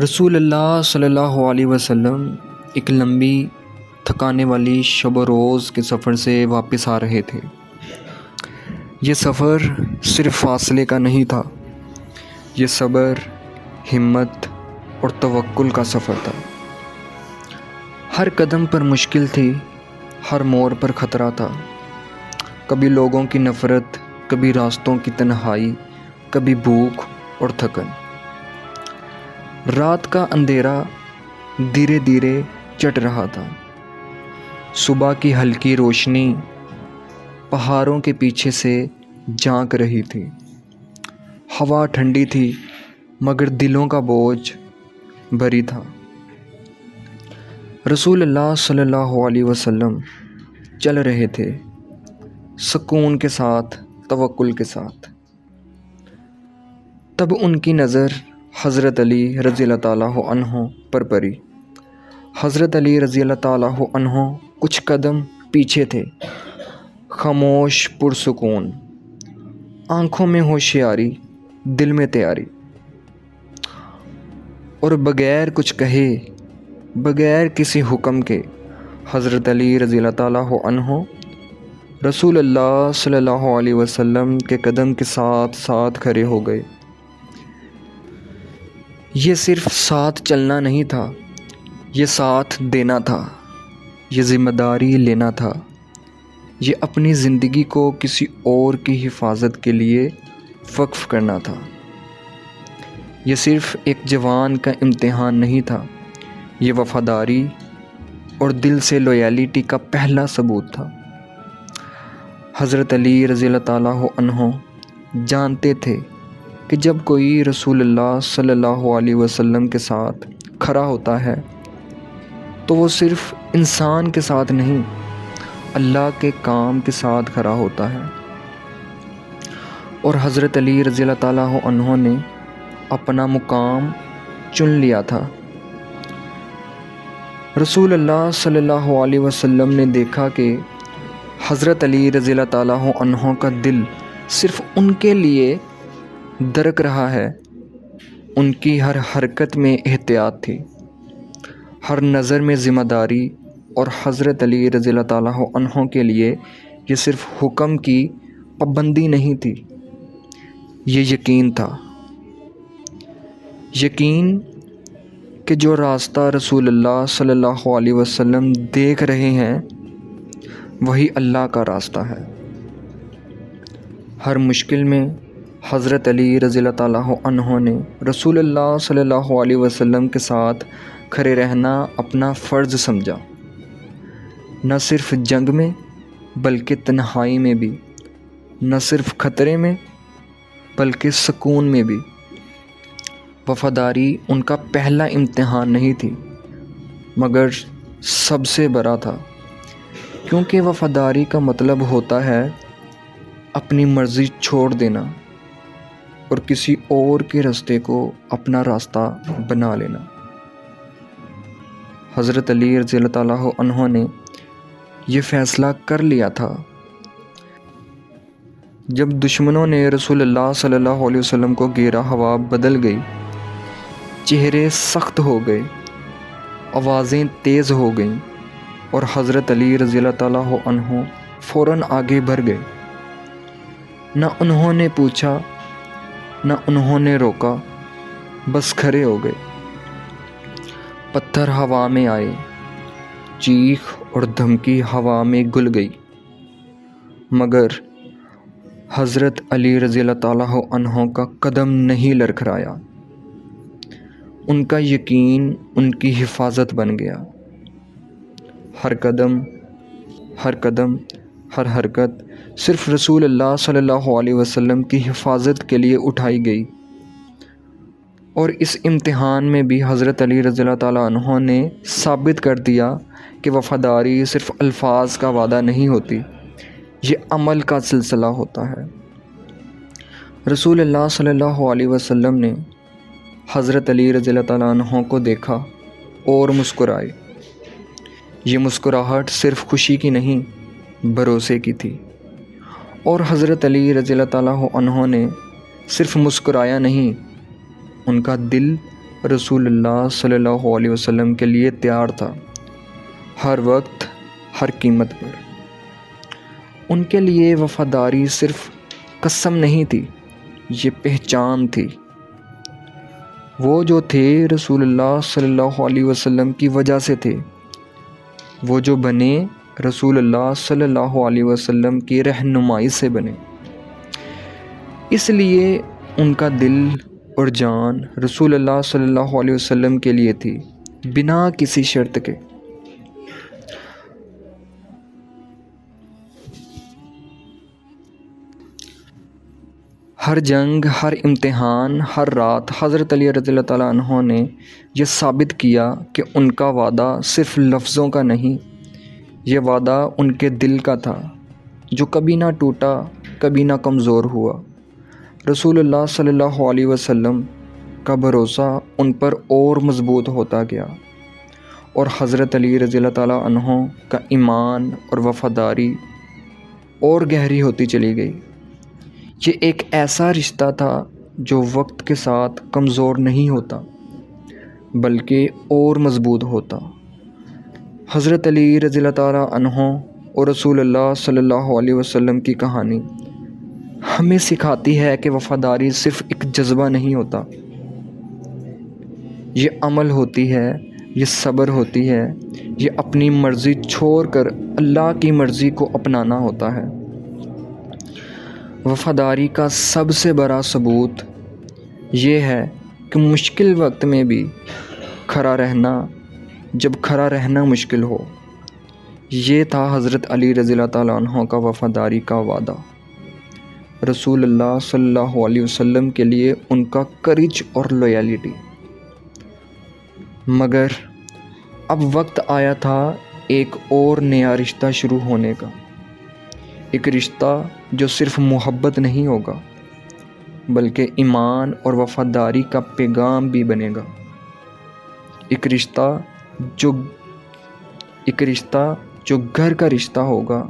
رسول اللہ صلی اللہ علیہ وسلم ایک لمبی تھکانے والی شب و روز کے سفر سے واپس آ رہے تھے۔ یہ سفر صرف فاصلے کا نہیں تھا، یہ صبر، ہمت اور توکل کا سفر تھا۔ ہر قدم پر مشکل تھی، ہر موڑ پر خطرہ تھا۔ کبھی لوگوں کی نفرت، کبھی راستوں کی تنہائی، کبھی بھوک اور تھکن۔ رات کا اندھیرا دھیرے دھیرے چٹ رہا تھا۔ صبح کی ہلکی روشنی پہاڑوں کے پیچھے سے جھانک رہی تھی۔ ہوا ٹھنڈی تھی مگر دلوں کا بوجھ بھری تھا۔ رسول اللہ صلی اللہ علیہ وسلم چل رہے تھے، سکون کے ساتھ، توکل کے ساتھ۔ تب ان کی نظر حضرت علی رضی اللہ تعالیٰ عنہ پر پڑی۔ حضرت علی رضی اللہ تعالیٰ عنہ کچھ قدم پیچھے تھے، خاموش، پرسکون، آنکھوں میں ہوشیاری، دل میں تیاری، اور بغیر کچھ کہے، بغیر کسی حکم کے، حضرت علی رضی اللہ تعالیٰ عنہ رسول اللہ صلی اللہ علیہ وسلم کے قدم کے ساتھ ساتھ کھڑے ہو گئے۔ یہ صرف ساتھ چلنا نہیں تھا، یہ ساتھ دینا تھا، یہ ذمہ داری لینا تھا، یہ اپنی زندگی کو کسی اور کی حفاظت کے لیے وقف کرنا تھا۔ یہ صرف ایک جوان کا امتحان نہیں تھا، یہ وفاداری اور دل سے لویالٹی کا پہلا ثبوت تھا۔ حضرت علی رضی اللہ تعالیٰ عنہ جانتے تھے کہ جب کوئی رسول اللہ صلی اللہ علیہ وسلم کے ساتھ کھڑا ہوتا ہے تو وہ صرف انسان کے ساتھ نہیں، اللہ کے کام کے ساتھ کھڑا ہوتا ہے۔ اور حضرت علی رضی اللہ تعالیٰ عنہ نے اپنا مقام چن لیا تھا۔ رسول اللہ صلی اللہ علیہ وسلم نے دیکھا کہ حضرت علی رضی اللہ تعالیٰ عنہ کا دل صرف ان کے لیے دھڑک رہا ہے۔ ان کی ہر حرکت میں احتیاط تھی، ہر نظر میں ذمہ داری، اور حضرت علی رضی اللہ تعالیٰ عنہ کے لیے یہ صرف حکم کی پابندی نہیں تھی، یہ یقین تھا۔ یقین کہ جو راستہ رسول اللہ صلی اللہ علیہ وسلم دیکھ رہے ہیں وہی اللہ کا راستہ ہے۔ ہر مشکل میں حضرت علی رضی اللہ تعالیٰ عنہ نے رسول اللہ صلی اللہ علیہ وسلم کے ساتھ کھڑے رہنا اپنا فرض سمجھا، نہ صرف جنگ میں بلکہ تنہائی میں بھی، نہ صرف خطرے میں بلکہ سکون میں بھی۔ وفاداری ان کا پہلا امتحان نہیں تھی مگر سب سے بڑا تھا، کیونکہ وفاداری کا مطلب ہوتا ہے اپنی مرضی چھوڑ دینا اور کسی اور کے راستے کو اپنا راستہ بنا لینا۔ حضرت علی رضی اللہ تعالیٰ عنہ نے یہ فیصلہ کر لیا تھا۔ جب دشمنوں نے رسول اللہ صلی اللہ علیہ وسلم کو گھیرا، ہوا بدل گئی، چہرے سخت ہو گئے، آوازیں تیز ہو گئیں، اور حضرت علی رضی اللہ تعالیٰ عنہ فوراً آگے بڑھ گئے۔ نہ انہوں نے پوچھا، نہ انہوں نے روکا، بس کھڑے ہو گئے۔ پتھر ہوا میں آئے، چیخ اور دھمکی ہوا میں گل گئی، مگر حضرت علی رضی اللہ تعالیٰ عنہ کا قدم نہیں لڑکھڑایا۔ ان کا یقین ان کی حفاظت بن گیا۔ ہر قدم، ہر حرکت صرف رسول اللہ صلی اللہ علیہ وسلم کی حفاظت کے لیے اٹھائی گئی۔ اور اس امتحان میں بھی حضرت علی رضی اللہ تعالیٰ عنہ نے ثابت کر دیا کہ وفاداری صرف الفاظ کا وعدہ نہیں ہوتی، یہ عمل کا سلسلہ ہوتا ہے۔ رسول اللہ صلی اللہ علیہ وسلم نے حضرت علی رضی اللہ تعالیٰ عنہ کو دیکھا اور مسکرائے۔ یہ مسکراہٹ صرف خوشی کی نہیں، بھروسے کی تھی۔ اور حضرت علی رضی اللہ تعالیٰ عنہ نے صرف مسکرایا نہیں، ان کا دل رسول اللہ صلی اللہ علیہ وسلم کے لیے تیار تھا، ہر وقت، ہر قیمت پر۔ ان کے لیے وفاداری صرف قسم نہیں تھی، یہ پہچان تھی۔ وہ جو تھے رسول اللہ صلی اللہ علیہ وسلم کی وجہ سے تھے، وہ جو بنے رسول اللہ صلی اللہ علیہ وسلم کی رہنمائی سے بنے۔ اس لیے ان کا دل اور جان رسول اللہ صلی اللہ علیہ وسلم کے لیے تھی، بنا کسی شرط کے۔ ہر جنگ، ہر امتحان، ہر رات حضرت علی رضی اللہ تعالیٰ عنہ نے یہ ثابت کیا کہ ان کا وعدہ صرف لفظوں کا نہیں، یہ وعدہ ان کے دل کا تھا، جو کبھی نہ ٹوٹا، کبھی نہ کمزور ہوا۔ رسول اللہ صلی اللہ علیہ وسلم کا بھروسہ ان پر اور مضبوط ہوتا گیا، اور حضرت علی رضی اللہ تعالیٰ عنہ کا ایمان اور وفاداری اور گہری ہوتی چلی گئی۔ یہ ایک ایسا رشتہ تھا جو وقت کے ساتھ کمزور نہیں ہوتا، بلکہ اور مضبوط ہوتا۔ حضرت علی رضی اللہ تعالیٰ عنہ اور رسول اللہ صلی اللہ علیہ وسلم کی کہانی ہمیں سکھاتی ہے کہ وفاداری صرف ایک جذبہ نہیں ہوتا، یہ عمل ہوتی ہے، یہ صبر ہوتی ہے، یہ اپنی مرضی چھوڑ کر اللہ کی مرضی کو اپنانا ہوتا ہے۔ وفاداری کا سب سے بڑا ثبوت یہ ہے کہ مشکل وقت میں بھی کھڑا رہنا، جب کھڑا رہنا مشکل ہو۔ یہ تھا حضرت علی رضی اللہ تعالیٰ عنہ کا وفاداری کا وعدہ، رسول اللہ صلی اللہ علیہ وسلم کے لیے ان کا کریج اور لویلٹی۔ مگر اب وقت آیا تھا ایک اور نیا رشتہ شروع ہونے کا، ایک رشتہ جو صرف محبت نہیں ہوگا، بلکہ ایمان اور وفاداری کا پیغام بھی بنے گا۔ ایک رشتہ جو گھر کا رشتہ ہوگا،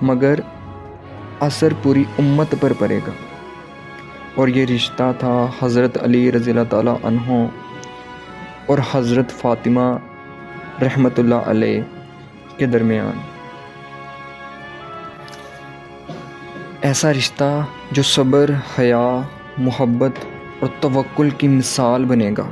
مگر اثر پوری امت پر پڑے گا۔ اور یہ رشتہ تھا حضرت علی رضی اللہ تعالیٰ عنہ اور حضرت فاطمہ رحمۃ اللہ علیہ کے درمیان۔ ایسا رشتہ جو صبر، حیا، محبت اور توکل کی مثال بنے گا۔